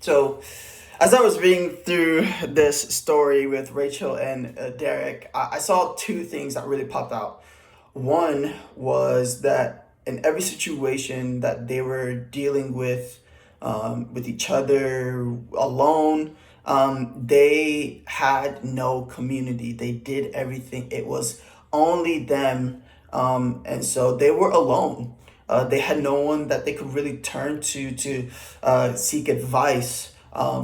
So, as I was reading through this story with Rachel and Derek, I saw two things that really popped out. One was that in every situation that they were dealing with each other alone, they had no community. They did everything. It was only them, and so they were alone. They had no one that they could really turn to seek advice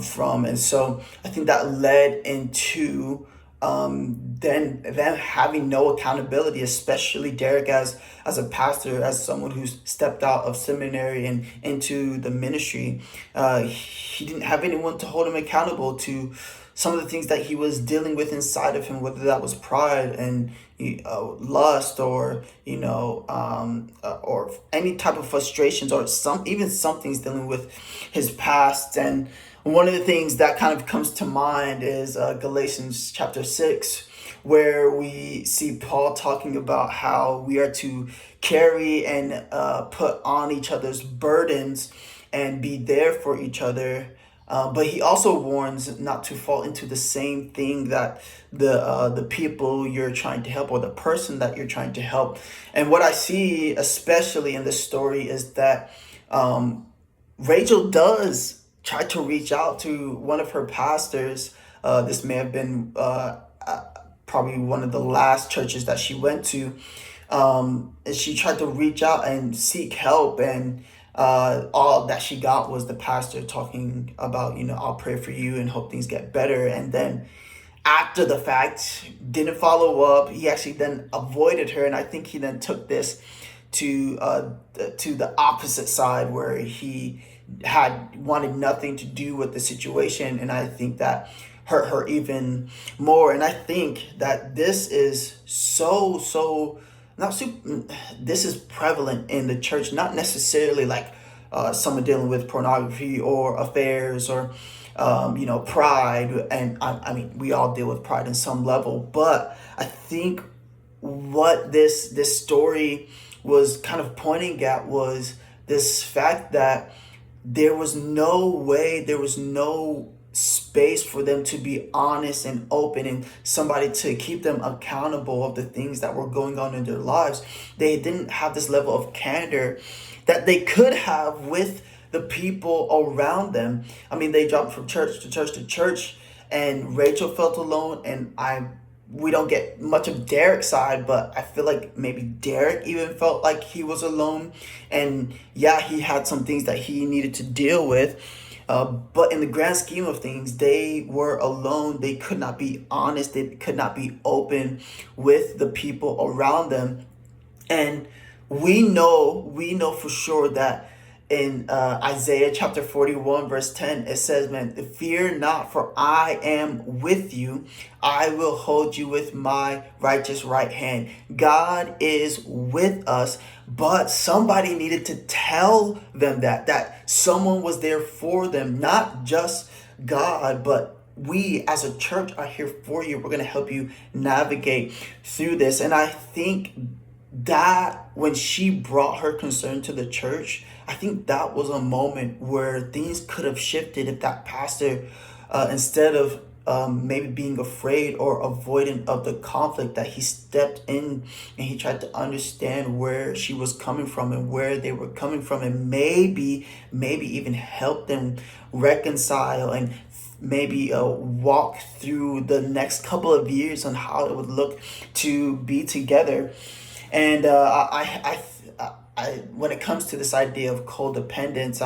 from, and so I think that led into then them having no accountability, especially Derek as a pastor, as someone who's stepped out of seminary and into the ministry. He didn't have anyone to hold him accountable to some of the things that he was dealing with inside of him, whether that was pride and lust, or or any type of frustrations, or some things dealing with his past. And one of the things that kind of comes to mind is Galatians chapter 6, where we see Paul talking about how we are to carry and put on each other's burdens and be there for each other. But he also warns not to fall into the same thing that the people you're trying to help, or the person that you're trying to help. And what I see, especially in this story, is that Rachel does try to reach out to one of her pastors. This may have been probably one of the last churches that she went to. And she tried to reach out and seek help, and all that she got was the pastor talking about, I'll pray for you and hope things get better. And then after the fact, didn't follow up. He actually then avoided her, and I think he then took this to the opposite side, where he had wanted nothing to do with the situation, and I think that hurt her even more. And I think that this is so not super, this is prevalent in the church, not necessarily like someone dealing with pornography or affairs or pride. And I mean, we all deal with pride in some level, but I think what this story was kind of pointing at was this fact that there was no way, there was no space for them to be honest and open, and somebody to keep them accountable of the things that were going on in their lives. They didn't have this level of candor that they could have with the people around them. I mean, they jumped from church to church to church, and Rachel felt alone. And we don't get much of Derek's side, but I feel like maybe Derek even felt like he was alone. And yeah, he had some things that he needed to deal with. But in the grand scheme of things, they were alone. They could not be honest. They could not be open with the people around them. And we know for sure that in Isaiah chapter 41, verse 10, it says, man, fear not, for I am with you. I will hold you with my righteous right hand. God is with us, but somebody needed to tell them that someone was there for them, not just God, but we as a church are here for you. We're going to help you navigate through this. And I think that when she brought her concern to the church, I think that was a moment where things could have shifted if that pastor, instead of maybe being afraid or avoidant of the conflict, that he stepped in and he tried to understand where she was coming from and where they were coming from, and maybe even help them reconcile, and maybe walk through the next couple of years on how it would look to be together. And when it comes to this idea of codependence,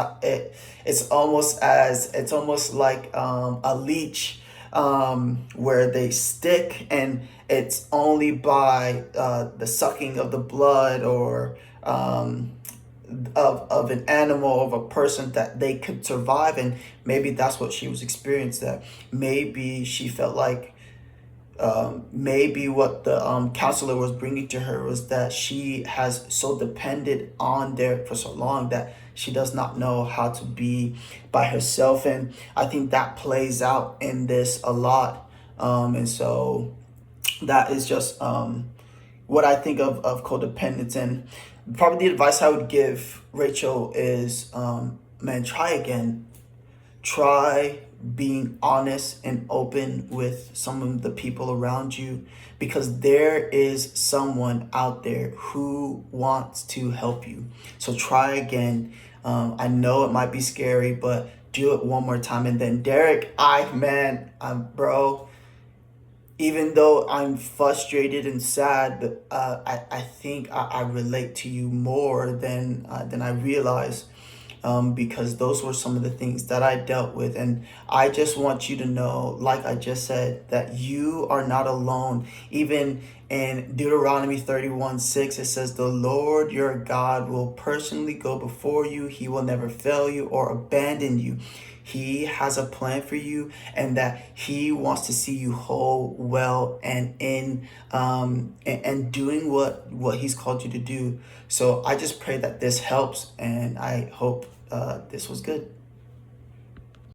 it's almost like a leech, where they stick, and it's only by the sucking of the blood, or of an animal, of a person, that they could survive. And maybe that's what she was experiencing. That maybe she felt like maybe what the counselor was bringing to her was that she has so depended on Derek for so long that she does not know how to be by herself. And I think that plays out in this a lot. And so that is just what I think of codependence. And probably the advice I would give Rachel is, man, try again. try being honest and open with some of the people around you, because there is someone out there who wants to help you. So try again. I know it might be scary, but do it one more time. And then Derek, bro, even though I'm frustrated and sad, I think I relate to you more than I realize, because those were some of the things that I dealt with. And I just want you to know, like I just said, that you are not alone. Even in Deuteronomy 31:6, it says, "The Lord your God will personally go before you. He will never fail you or abandon you. He has a plan for you, and that he wants to see you whole, well, and in and doing what he's called you to do." So I just pray that this helps, and I hope this was good.